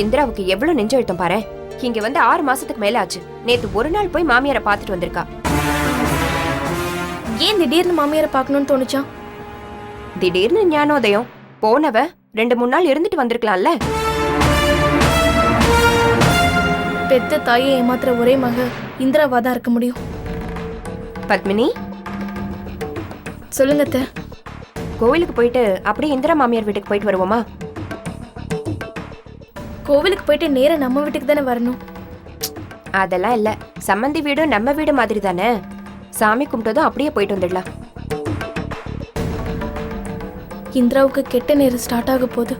இந்திராவுக்கு எவ்வளவு நெஞ்செழுத்தம் பாரு. இங்க வந்து 6 மாசத்துக்கு மேல ஆச்சு. நேத்து ஒரு நாள் போய் மாமியாரை பாத்துட்டு வந்திருக்கா. ஏன் திடீர்னு மாமியாரை பார்க்கணும்னு தோணுச்சா? திடீர்னு ஞானோதயம். போனவ 2-3 நாள் இருந்துட்டு வந்திருக்கலாம்ல. பெத்த தாயை ஏமாத்துற ஒரே மக இந்திராவா தான் இருக்க முடியும். பத்மினி, சொல்லுங்க அத்தை. கோவிலுக்கு போயிட்டு அப்படியே இந்திரா மாமியார் வீட்டுக்கு போயிட்டு வருவோமா? கோவிலுக்கு போயிட்டு நேரா நம்ம வீட்டுக்கு தானே வரணும். அதெல்லாம் இல்ல, சம்மந்தி வீடும் நம்ம வீடு மாதிரி தானே. சாமி கும்பிட்டதும் அப்படியே போயிட்டு வந்துடலாம். இந்திராவுக்கு கெட்ட நேரம் ஸ்டார்ட் ஆக போகுது.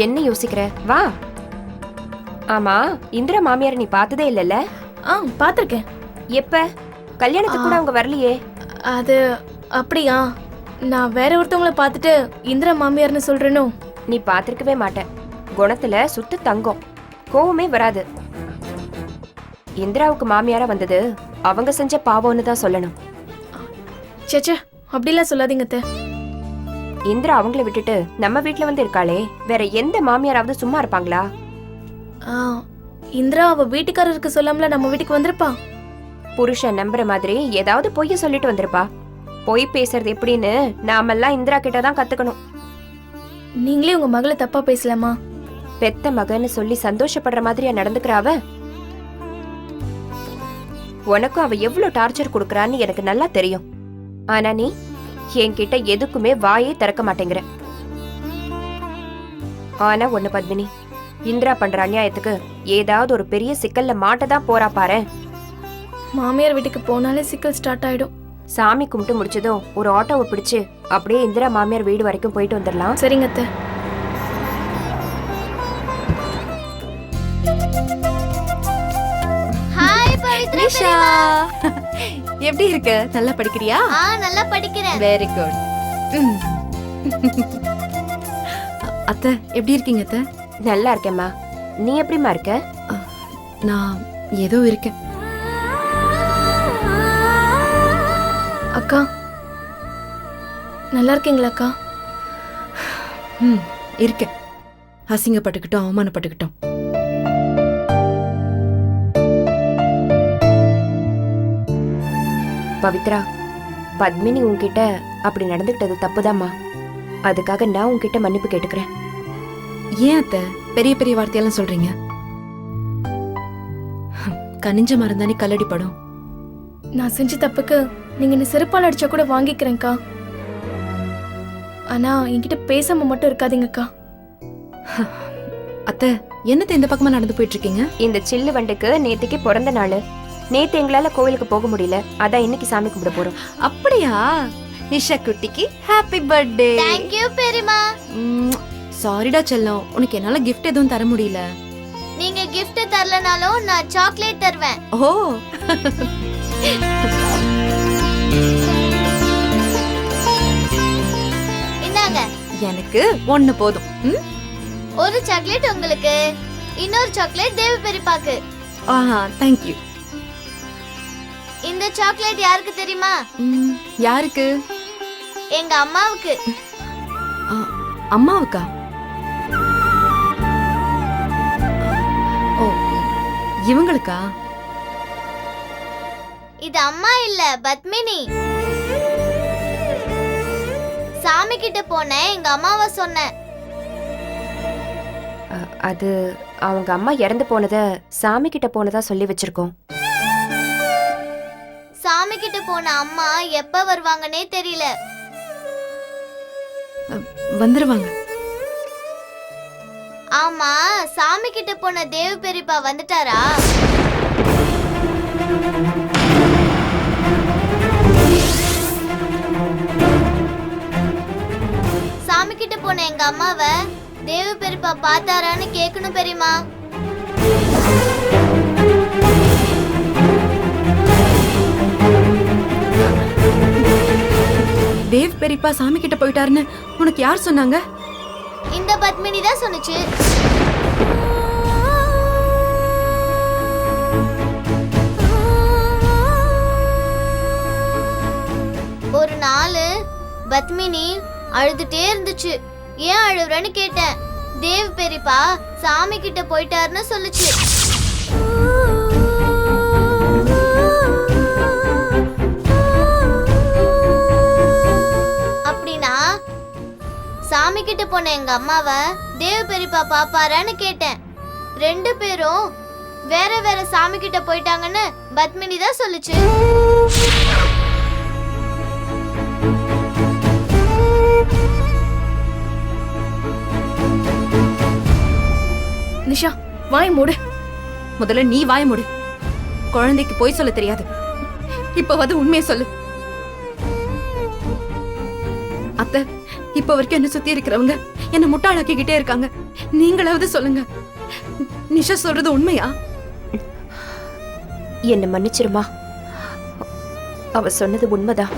என்ன யோசிக்கிற? வா. ஆமா, இந்திரா மாமியார் நீ பார்த்ததே இல்லல்ல? பாத்திருக்கேன். எப்ப? கல்யாணத்துக்கு கூட அவங்க வரலையே. அது அப்படியா? நான் வேற ஒருத்தவங்களை பார்த்துட்டு இந்திரா மாமியார்னு சொல்றேனோ? நீ பார்த்திருக்கவே மாட்ட. குணத்துல சுத்த தங்கம், கோவமே வராது. இந்திராவுக்கு மாமியாரா வந்தது அவங்க செஞ்ச பாவம்னு தான் சொல்லணும். சேச்சே, அப்படிலாம் சொல்லாதீங்க அத்தை. இந்திரா அவங்கள விட்டுட்டு நம்ம வீட்டுல வந்து இருக்காளே, வேற எந்த மாமியாராவது சும்மா இருப்பாங்களா? இந்திரா அவ வீட்டுக்காரருக்கு சொல்லாமல நம்ம வீட்டுக்கு வந்திருப்பா. புருஷன் நம்புற மாதிரி ஏதாவது பொய்ய சொல்லிட்டு வந்திருப்பா. பொய் பேசுறது எப்படின்னு நாமெல்லாம் இந்திரா கிட்டதான் கத்துக்கணும். நீங்களே உங்க மகளை தப்பா பேசலாமா? பெத்த மகன்னு சொல்லி சந்தோஷப்படுற மாதிரியா நடந்துக்கிறாவ? உனக்கும் அவ எவ்வளவு டார்ச்சர் கொடுக்கறான்னு எனக்கு நல்லா தெரியும். ஆனா நீ என்கிட்ட எதுக்குமே வாயே திறக்க மாட்டேங்கிற. ஆனா ஒண்ணு பத்மினி, இந்திரா பண்ற அநியாயத்துக்கு ஏதாவது ஒரு பெரிய சிக்கல்ல மாட்டதான் போறா பாரு. மாமியார் வீட்டுக்கு போனாலே சிக்கல் ஸ்டார்ட் ஆயிடும். சாமி கும்பிட்டு முடிச்சதும் ஒரு ஆட்டோவை பிடிச்சு அப்படியே இந்திரா மாமியார் வீடு வரைக்கும் போயிட்டு வந்துடலாம். சரிங்க அத்தை. ஹாய் பவித்ரா. நிஷா, எப்படி இருக்க? நல்லா படிக்கிறியா? நல்லா படிக்கிறேன். Very good. அத்தை எப்படி இருக்கீங்க அத்தை? நல்லா இருக்கேம்மா. நீ எப்படிமா இருக்க? நான் ஏதோ இருக்கேன். அக்கா நல்லா இருக்கீங்களா அக்கா? இருக்கேன். அசிங்கப்பட்டுக்கிட்டோம், அவமானப்பட்டுக்கிட்டோம். பவித்ரா, பத்மினி உன்கிட்ட அப்படி நடந்துக்கிட்டது தப்புதாம்மா. அதுக்காக நான் உன்கிட்ட மன்னிப்பு கேட்டுக்கிறேன். ஏன் அத்தை பெரிய பெரிய வார்த்தையெல்லாம் சொல்றீங்க? கனிஞ்ச மரம் தானே கல்லடி படும். நான் செஞ்ச தப்புக்கு நீங்க என்ன செருப்பால் அடிச்சா கூட வாங்கிக்கிறேன்க்கா. ஆனா என்கிட்ட பேசாம மட்டும் இருக்காதீங்கக்கா. அத்தை என்னத்தை இந்த பக்கமா நடந்து போயிட்டு இருக்கீங்க? இந்த சில்லு வண்டுக்கு நேத்துக்கு பிறந்த நாள். நேத்து எங்களால கோவிலுக்கு போக முடியல, அதான் இன்னைக்கு சாமி கும்பிட போறோம். அப்படியா? நிஷா குட்டிக்கு ஹாப்பி பர்த்டே. Thank you பெரியமா. சாரிடா செல்லம், உனக்கு என்னால gift எதுவும் தர முடியல. நீங்க gift தரலனாலும் நான் சாக்லேட் தருவேன். ஓ இந்தாங்க. எனக்கு ஒண்ணு போதும். ஒரு சாக்லேட் உங்களுக்கு, இன்னொரு சாக்லேட் தேவி பெரியப்பாக்கு. thank you. இந்த சாக்லேட் யாருக்கு தெரியுமா? யாருக்கு? எங்க அம்மாவுக்கு. அம்மாவுக்கா? ஓ, இவங்களுக்கா? இது அம்மா இல்ல, பத்மினி. சாமி கிட்ட போனேன், எங்க அம்மாவை சொன்னேன். அது அவங்க அம்மா இறந்து போனத சாமி கிட்ட போனதா சொல்லி வச்சிருக்கோம். சாமி கிட்ட போன அம்மா எப்ப வருவாங்கன்னே தெரியல. வந்துருவாங்க. ஆமா, சாமி கிட்ட போன தேவ பெரியப்பா வந்துட்டாரா? சாமி கிட்ட போன எங்க அம்மாவை தேவ பெரியப்பா பார்த்தாரான்னு கேட்கணும் பெரியமா. தேவ் பெரியப்பா சாமி கிட்ட போயிட்டாருன்னு உனக்கு யார் சொன்னாங்க? இந்த பத்மினி தான் சொன்னுச்சு. ஒரு நாள் பத்மினி அழுதுட்டே இருந்துச்சு. ஏன் அழுவுறன்னு கேட்டேன். தேவ் பெரியப்பா சாமி கிட்ட போயிட்டாருன்னு சொல்லுச்சு. அப்படின்னா சாமி கிட்ட போன எங்க அம்மாவை தேவ் பெரியப்பா பாப்பாரான்னு கேட்டேன். 2 பேரும் வேற வேற சாமி கிட்ட போயிட்டாங்கன்னு பத்மினி தான் சொல்லுச்சு. நிஷா வாய் மூடு. முதல்ல நீ வாய மூடு. குழந்தைக்கு போய் சொல்ல தெரியாது. இப்பவாது உண்மையை சொல்லு. அத்தை, இப்ப வரைக்கும் என்ன சுத்தி இருக்கிறவங்க என்ன முட்டாளாக்கிக்கிட்டே இருக்காங்க. நீங்களாவது சொல்லுங்க, நிஷா சொல்றது உண்மையா? என்ன மன்னிச்சிருமா, அவ சொன்னது உண்மைதான்.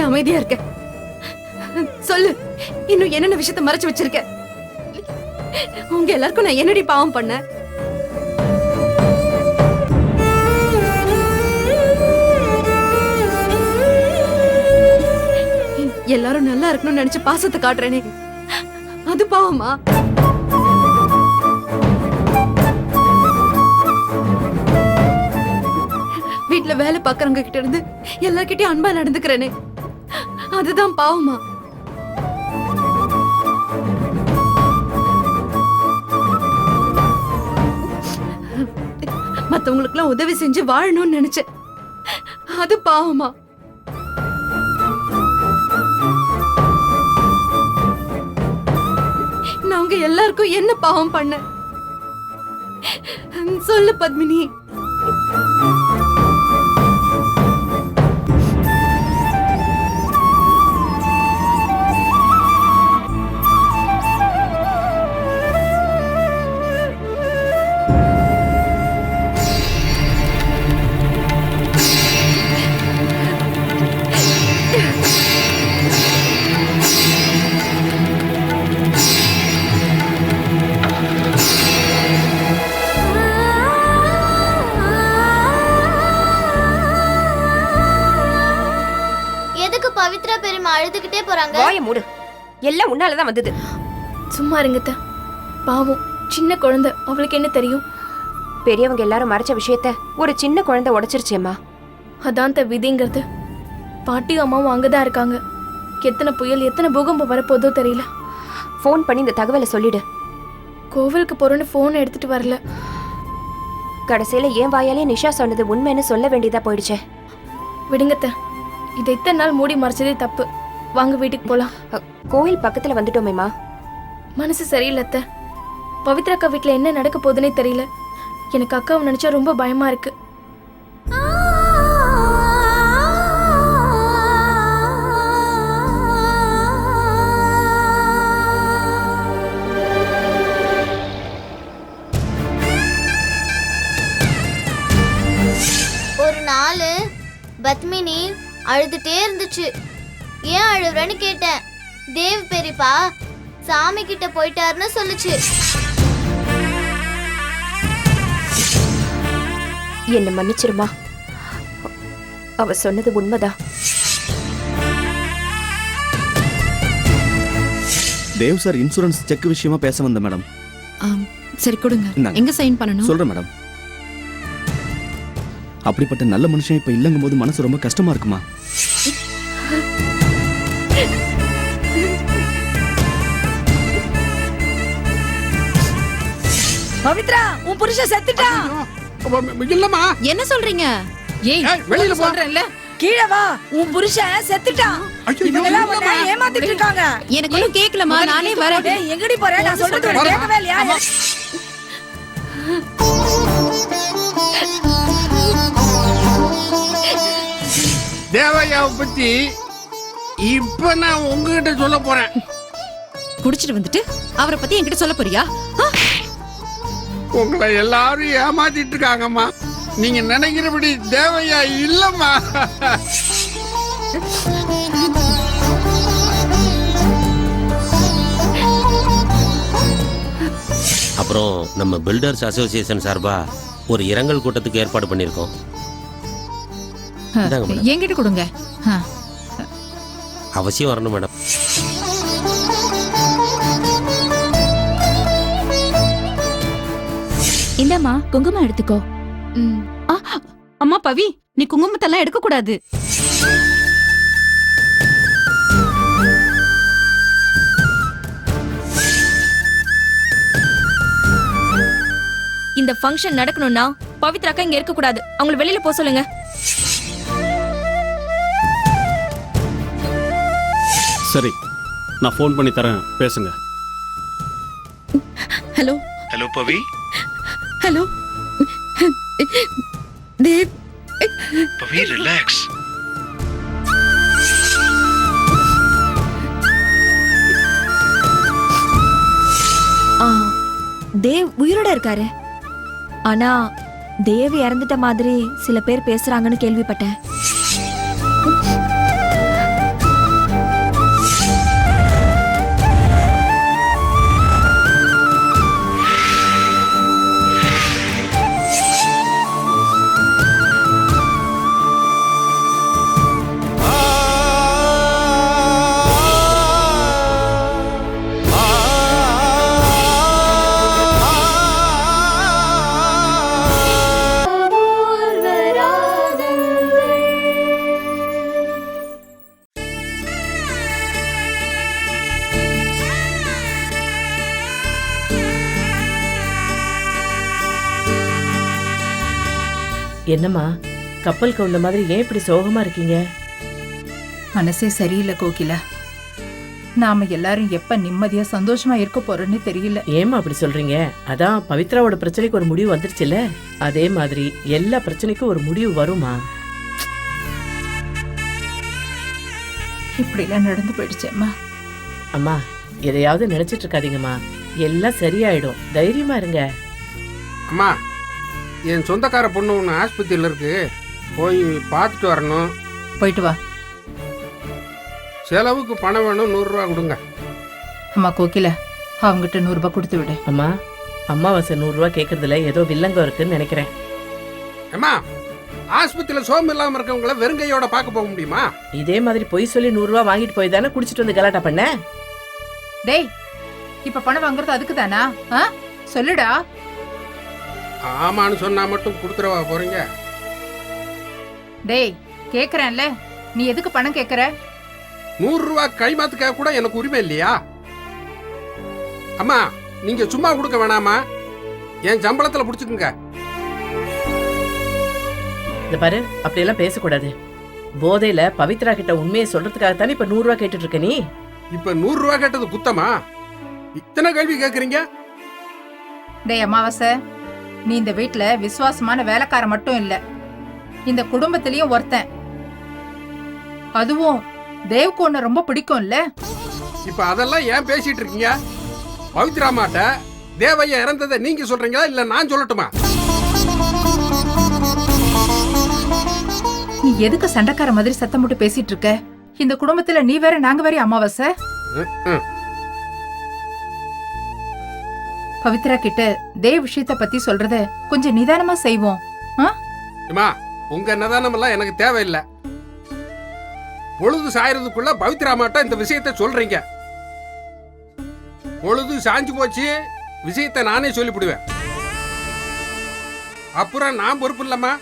அமைதியா இருக்க. சொல்லு, இன்னும் என்னென்ன விஷயத்தை மறைச்சு வச்சிருக்க? உங்க எல்லாருக்கும் நான் என்னடி பாவம் பண்ண? எல்லாரும் நல்லா இருக்கணும்னு நினைச்சு பாசத்தை காட்டுறேனே, அது பாவமா? வீட்டுல வேலை பாக்குறவங்க கிட்ட இருந்து எல்லார்கிட்டயும் அன்பா நடந்துக்கிறேனே, அதுதான் பாவமா? மத்தவங்களுக்கு எல்லாம் உதவி செஞ்சு வாழணும்னு நினைச்சேன், அது பாவமா? நான் உங்க எல்லாருக்கும் என்ன பாவம் பண்ண? சொல்லு பத்மினி. பவித்ரா பெரியம்மா அழுதுகிட்டே போறாங்க? வாயை மூடு, எல்லாம் உன்னாலதான் வந்தது. சும்மா இருங்க. பாவம் சின்ன குழந்தை, அவளுக்கு என்ன தெரியும்? பெரியவங்க எல்லாரும் மறைச்ச விஷயத்த ஒரு சின்ன குழந்தை உடைச்சிருச்சேம்மா. அதான் விதிங்கிறது. பாட்டியும் அம்மாவும் அங்கதான் இருக்காங்க. எத்தனை புயல் எத்தனை பூகம்பம் வரப்போதோ தெரியல. ஃபோன் பண்ணி இந்த தகவலை சொல்லிடு. கோவிலுக்கு போறோன்னு போன் எடுத்துட்டு வரல. கடைசியில ஏன் வாயாலே நிஷா சொன்னது உண்மைன்னு சொல்ல வேண்டியதா போயிடுச்சே. விடுங்கத்த, இதை இத்தனை நாள் மூடி மறைச்சதே தப்பு. வாங்க வீட்டுக்கு போலாம். கோயில் பக்கத்துல வந்துட்டோமேமா. மனசு சரியில்லத்த. பவித்ராக்கா வீட்டுல என்ன நடக்க போகுதுன்னே தெரியல. எனக்கு அக்காவை நினைச்சா ரொம்ப பயமா இருக்கு. ஒரு நாள் பத்மினி அழுதுட்டே இருந்துச்சு. ஏன் அழுவுறன்னு கேட்டேன். தேவ் பெரியப்பா சாமி கிட்ட போயிட்டாருன்னு சொல்லுச்சு. என்ன மன்னிச்சிருமா, அவ சொன்னது உண்மைதான். தேவ் சார் இன்சூரன்ஸ் செக் விஷயமா பேச வந்த மேடம். சரி கொடுங்க. இந்தாங்க. எங்க சைன் பண்ணணும்? சொல்றேன் மேடம். அப்படிப்பட்ட நல்ல மனுஷன் இப்ப இல்லங்கும் போது மனசு ரொம்ப கஷ்டமா இருக்குமா? பவித்ரா, உன் புருஷன் செத்துட்டான். இல்லம்மா. என்ன சொல்றீங்க? ஏய், வெளியில போ. சொல்றேன்ல, கீழே வா. உன் புருஷன் செத்துட்டான். இவங்க எல்லாம் உன்னை ஏமாத்திட்டு இருக்காங்க. எனக்கு ஒன்றும் கேட்கலமா, நானே வரேன். டேய், எங்கடி போற? நான் சொல்றது உனக்கு கேட்கவே இல்லையா? தேவையாவை பத்தி இப்ப நான் உங்ககிட்ட சொல்ல போறேன். குடிச்சிட்டு வந்துட்டு அவரை பத்தி என்கிட்ட சொல்ல போறியா? உங்களை எல்லாரும் ஏமாத்திட்டு இருக்காங்கம்மா. நீங்க நினைக்கிறபடி தேவையா இல்லம்மா. அப்புறம் நம்ம பில்டர்ஸ் அசோசியேஷன் சார்பா ஒரு இரங்கல் கூட்டத்துக்கு ஏற்பாடு பண்ணியிருக்கோம். இந்தாங்க மேடம். என்கிட்ட கொடுங்க. அவசியம் வரணும் மேடம். இந்தம்மா குங்குமம் எடுத்துக்கோ. அம்மா பவி, நீ குங்குமத்தெல்லாம் எடுக்க கூடாது. இந்த ஃபங்க்ஷன் நடக்கணும்னா பவித்ராக்கா இங்க இருக்க கூடாது. அவங்கள வெளியில போக சொல்லுங்க. சரி, நான் ஃபோன் பண்ணி தரேன், பேசுங்க. ஹலோ ஹலோ பவி. ஹலோ தேவ். பவி ரிலாக்ஸ். தேவ் உயிரோட இருக்காரு. ஆனா தேவ் இறந்துட்ட மாதிரி சில பேர் பேசுறாங்கன்னு கேள்விப்பட்டேன். என்னம்மா, கப்பல் கவுந்த மாதிரி ஏன் இப்படி சோகமா இருக்கீங்க? மனசே சரியில்லை கோகிலா. நாம எல்லாரும் எப்ப நிம்மதியா சந்தோஷமா இருக்க போறோம்னு தெரியல. ஏம்மா அப்படி சொல்றீங்க? அதான் பவித்ராவோட பிரச்சனைக்கு ஒரு முடிவு வந்துருச்சுல்ல, அதே மாதிரி எல்லா பிரச்சனைக்கும் ஒரு முடிவு வருமா? இப்படி எல்லாம் நடந்து போயிடுச்சேம்மா. அம்மா, எதையாவது நினைச்சிட்டு இருக்காதீங்கம்மா, எல்லாம் சரியாயிடும், தைரியமா இருங்க. அம்மா, என் சொந்தக்கார பொண்ணு ஒன்று ஆஸ்பத்திரியில் இருக்கு, போய் பார்த்துட்டு வரணும். போயிட்டு வா. செலவுக்கு பணம் வேணும், 100 ரூபா கொடுங்க. அம்மா கோகிலா, அவங்ககிட்ட 100 ரூபாய் கொடுத்து விடு. அம்மா, அம்மாவாசை 100 ரூபா கேட்கறதுல ஏதோ வில்லங்கம் இருக்குன்னு நினைக்கிறேன். அம்மா, ஆஸ்பத்திரியில் சோம்பு இல்லாமல் இருக்கவங்கள வெறுங்கையோட பார்க்க போக முடியுமா? இதே மாதிரி பொய் சொல்லி 100 ரூபா வாங்கிட்டு போய் தானே குடிச்சிட்டு வந்து கலாட்டா பண்ண. டேய், இப்ப பணம் வாங்குறது அதுக்கு தானா? சொல்லுடா. ஆமான்னு சொன்னா மட்டும் கொடுத்துடவா போறீங்க? டேய், கேக்குறேன்ல, நீ எதுக்கு பணம் கேக்குற? 100 ரூபா கைமாத்துக்க கூட எனக்கு உரிமை இல்லையா? அம்மா, நீங்க சும்மா கொடுக்க வேணாமா, என் சம்பளத்துல புடிச்சுக்குங்க. இந்த பாரு, அப்படியெல்லாம் பேசக்கூடாது. போதையில பவித்ரா கிட்ட உண்மையை சொல்றதுக்காகத்தானே இப்ப 100 ரூபா கேட்டுட்டு இருக்க நீ. இப்ப 100 ரூபா கேட்டது குத்தமா? இத்தனை கேள்வி கேக்குறீங்க? டேய் அமாவாசை, நீ இந்த வீட்ல விசுவாசமான வேலைக்கார மட்டும் இல்ல, இந்த குடும்பத்திலயும் ஒருத்தன். அதுவும் தேவ்க்கு உன்னை ரொம்ப பிடிக்கும்ல. இப்ப அதெல்லாம் ஏன் பேசிட்டு இருக்கீங்க? பவித்ரா மாட்ட தேவையா இறந்ததை நீங்க சொல்றீங்களா இல்ல நான் சொல்லட்டுமா? நீ எதுக்கு சண்டைக்கார மாதிரி சத்தம் போட்டு பேசிட்டு இருக்க? இந்த குடும்பத்துல நீ வேற நாங்க வேற அமாவாசை. பவித்ரா கிட்ட தேவ் விஷயத்த பத்தி சொல்றத கொஞ்சம் நிதானமா செய்வோம். உங்க நிதானம் எல்லாம் எனக்கு தேவையில்லை. பொழுது சாயறதுக்குள்ள பவித்ரா மாட்ட இந்த விஷயத்த சொல்றீங்க. பொழுது சாஞ்சு போச்சு, விஷயத்தை நானே சொல்லிவிடுவேன். அப்புறம் நான் பொறுப்பு இல்லம்மா.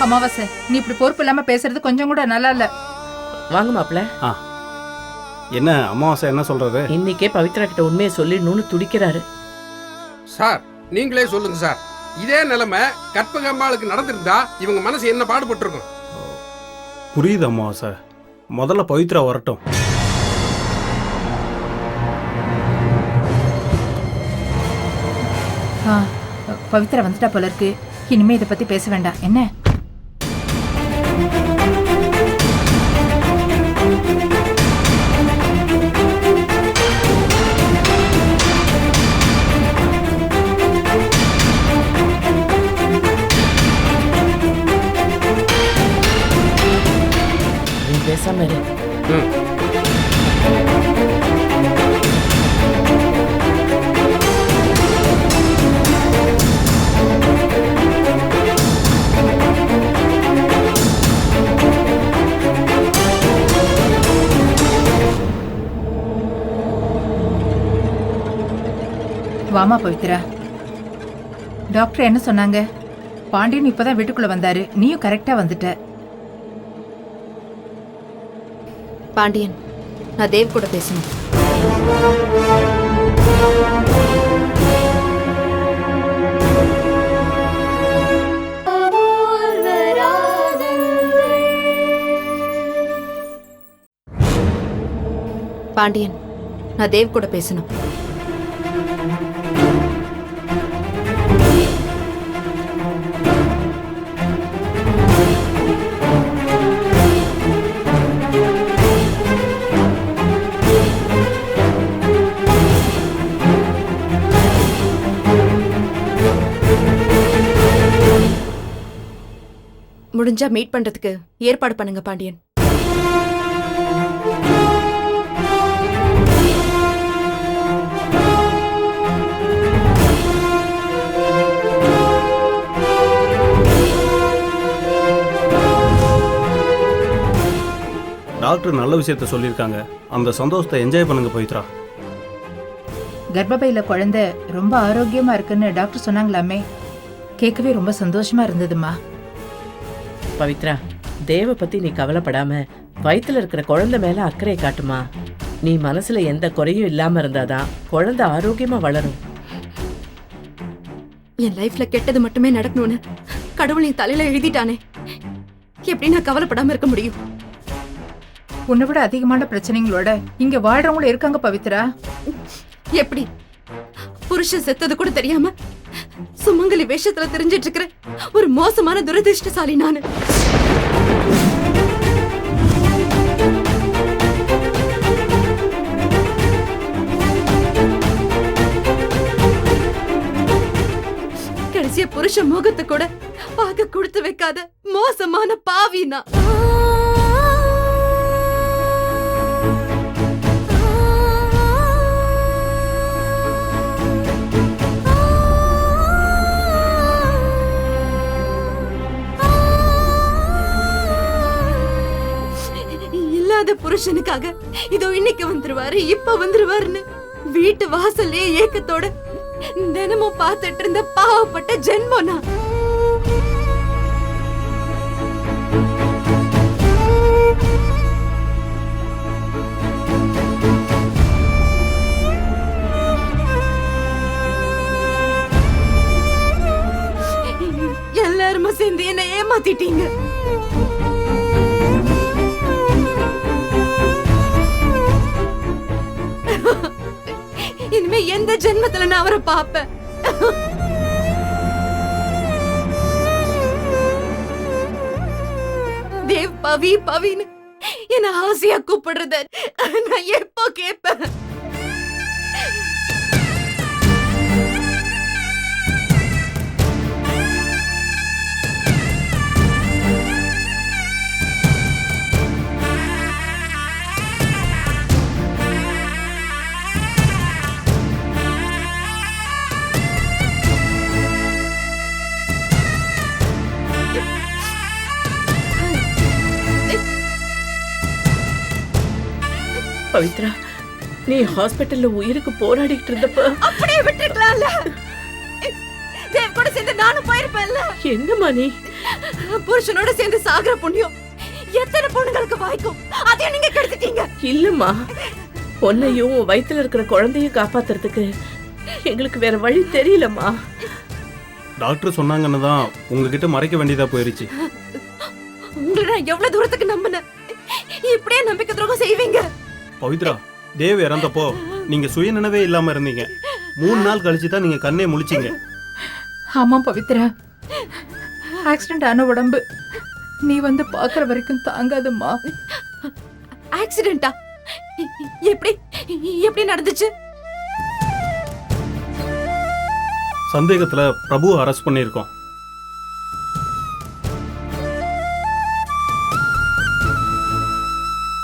அமாவாசை, நீ இப்படி பொறுப்பு இல்லாம பேசுறது கொஞ்சம் கூட நல்லா இல்ல. வாங்க மாப்பிள்ள. என்ன அமாவாசை என்ன சொல்றது? இன்னைக்கே பவித்ரா கிட்ட உண்மையை சொல்லிடணும்னு துடிக்கிறாரு. சார் நீங்களே சொல்லுங்க சார், இதே நிலைமை கற்பக அம்மாளுக்கு நடந்திருந்தா இவங்க மனசு என்ன பாடுபட்டிருக்கும்? புரியுது அமாவாசை, முதல்ல பவித்ரா வரட்டும். பவித்ரா வந்துட்டா போல இருக்கு. இனிமே இதை பத்தி பேச வேண்டாம் என்ன? நீ பேசாம இரு. வாமா பவித்ரா. டாக்டர் என்ன சொன்னாங்க? பாண்டியன் இப்பதான் வீட்டுக்குள்ள வந்தாரு, நீயும் கரெக்டா வந்துட்ட. பாண்டியன், நான் தேவ் கூட பேசணும். பாண்டியன், நான் தேவ் கூட பேசணும். முடிஞ்சா மீட் பண்றதுக்கு ஏற்பாடு பண்ணுங்க பாண்டியன். டாக்டர் நல்ல விஷயத்த சொல்லியிருக்காங்க, அந்த சந்தோஷத்தை என்ஜாய் பண்ணுங்க பவித்ரா. கர்ப்பப்பையில குழந்தை ரொம்ப ஆரோக்கியமா இருக்குன்னு டாக்டர் சொன்னாங்களாமே, கேட்கவே ரொம்ப சந்தோஷமா இருந்ததுமா. பவித்ரா, தேவ பத்தி நீ கவலைப்படாம வயித்துல இருக்கிற குழந்தை மேல அக்கறை காட்டுமா. நீ மனசுல எந்த குறையும் இல்லாம இருந்தாதான் குழந்தை ஆரோக்கியமா வளரும். என் லைஃப்ல கெட்டது மட்டுமே நடக்கணும்னு கடவுள் என் தலையில எழுதிட்டானே, எப்படி நான் கவலைப்படாம இருக்க முடியும்? உன்னை விட அதிகமான பிரச்சனைகளோட இங்க வாழ்றவங்களும் இருக்காங்க பவித்ரா. எப்படி? புருஷன் செத்தது கூட தெரியாம சுமங்கலி வேஷத்துல தெரிஞ்சிட்டு இருக்கிற ஒரு மோசமான துரதிருஷ்டசாலி நானு. கடைசியா புருஷ முகத்தை கூட பார்க்க கொடுத்து வைக்காத மோசமான பாவி நான். இல்லாத புருஷனுக்காக இதோ இன்னைக்கு வந்துருவாரு, இப்ப வந்துருவாருன்னு வீட்டு வாசல்லே ஏக்கத்தோட தினமும் பார்த்துட்டு இருந்த பாவப்பட்ட ஜென்மம் நான். எல்லாருமே சேர்ந்து என்ன ஏமாத்திட்டீங்க. இனிமே எந்த ஜென்மத்துல நான் அவரை பாப்பேன்? தேவ் பவி பவின்னு என்ன ஆசையா கூப்பிடுறத நான் எப்போ கேட்பேன்? பவித்ரா, நீ ஹாஸ்பிட்டல்ல உயிருக்கு போராடிட்டு இருந்தப்ப அப்படியே விட்டுருக்கலாம்ல. தேவ் கூட சேர்ந்து நானும் போயிருப்பேன்ல. என்னம்மா நீ? புருஷனோட சேர்ந்து சாகுற புண்ணியம் எத்தனை பொண்ணுங்களுக்கு வாய்க்கும், அதையும் நீங்க கெடுத்துட்டீங்க. இல்லம்மா, உன்னையும் உன் வயித்துல இருக்கிற குழந்தையும் காப்பாத்துறதுக்கு எங்களுக்கு வேற வழி தெரியலம்மா. டாக்டர் சொன்னாங்கன்னு தான் உங்ககிட்ட மறைக்க வேண்டியதா போயிருச்சு. உங்களை நான் எவ்வளவு தூரத்துக்கு நம்பினேன், இப்படியே நம்பிக்கை துரோகம் செய்வீங்க? பவித்ரா, தேவ் இறந்தப்போ நீங்க சுயநினைவே இல்லாம இருந்தீங்க. 3 நாள் கழிச்சு தான் நீங்க கண்ணே முழிச்சீங்க. ஆமா பவித்ரா, ஆக்சிடென்ட் ஆன உடம்பு நீ வந்து பாக்குற வரைக்கும் தாங்காதும்மா. ஆக்சிடென்ட்டா? எப்படி எப்படி நடந்துச்சு? சந்தேகத்துல பிரபு அரெஸ்ட் பண்ணியிருக்கோம்.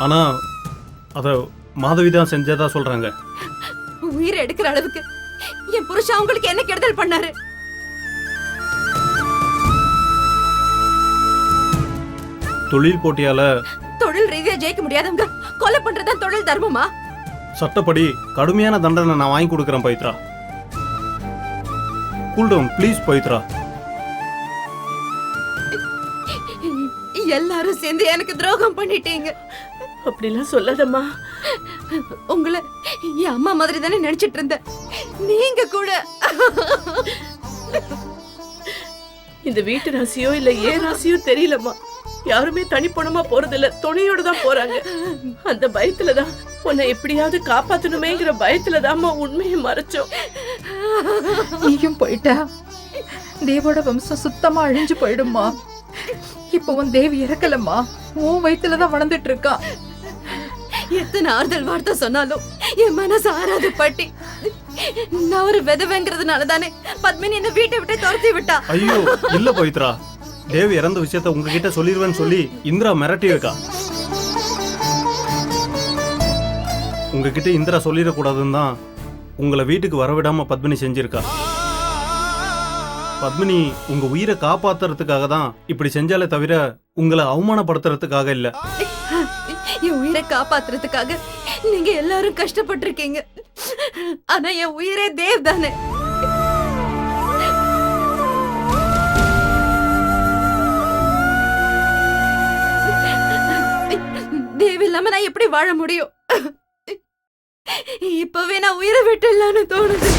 ஆனா அத மாதவி தான் செஞ்சதா சொல்றாங்க. உயிரை எடுக்கிற அளவுக்கு என் புருஷன் உங்களுக்கு என்ன கெடுதல் பண்ணாரு? தொழில் போட்டியால தொழில் ரீதியா ஜெயிக்க முடியாதவங்க கொலை பண்றதா தொழில் தர்மமா? சட்டப்படி கடுமையான தண்டனை நான் வாங்கி கொடுக்கறேன் Pavithra. Cool down please Pavithra. எல்லாரும் சேர்ந்து எனக்கு துரோகம் பண்ணிட்டீங்க. அப்படிலாம் சொல்லாதம்மா. உங்களை என் அம்மா மாதிரி தானே நினைச்சிட்டு இருந்தேன். நீங்க கூட இந்த வீட்டு ராசியோ இல்ல ஏன் ராசியோ தெரியலம்மா. யாருமே தனிப்பணமா போறதில்ல, துணையோட தான் போறாங்க. அந்த பயத்துலதான் உன்னை எப்படியாவது காப்பாத்தணுமேங்கிற பயத்துலதாம்மா உண்மையை மறைச்சோம். நீயும் போயிட்டா தேவோட வம்சம் சுத்தமா அழிஞ்சு போயிடுமா. இப்போ உன் தேவி இறக்கலம்மா, உன் வயிற்றுலதான் வளர்ந்துட்டு இருக்கா. எத்தனை ஆறுதல் வார்த்தை சொன்னாலும் என் மனசு ஆறாது பாட்டி. நான் ஒரு விதவைங்கிறதுனால தானே பத்மினி என்ன வீட்டை விட்டு துரத்தி விட்டா. ஐயோ இல்ல பவித்ரா, தேவ் இறந்த விஷயத்த உங்ககிட்ட சொல்லிடுவேன்னு சொல்லி இந்திரா மிரட்டி இருக்கா. உங்ககிட்ட இந்திரா சொல்லிடக்கூடாதுன்னு தான் உங்களை வீட்டுக்கு வரவிடாம பத்மினி செஞ்சிருக்கா. பத்மினி உங்க உயிரை காப்பாத்துறதுக்காக தான் இப்படி செஞ்சாலே தவிர உங்களை அவமானப்படுத்துறதுக்காக இல்ல. என் உயிரை காப்பாத்துறதுக்காக நீங்க எல்லாரும் கஷ்டப்பட்டு இருக்கீங்க. ஆனா என் உயிரே தேவ் தானே. தேவ் இல்லாம நான் எப்படி வாழ முடியும்? இப்பவே நான் உயிரை விட்டுலான்னு தோணுது.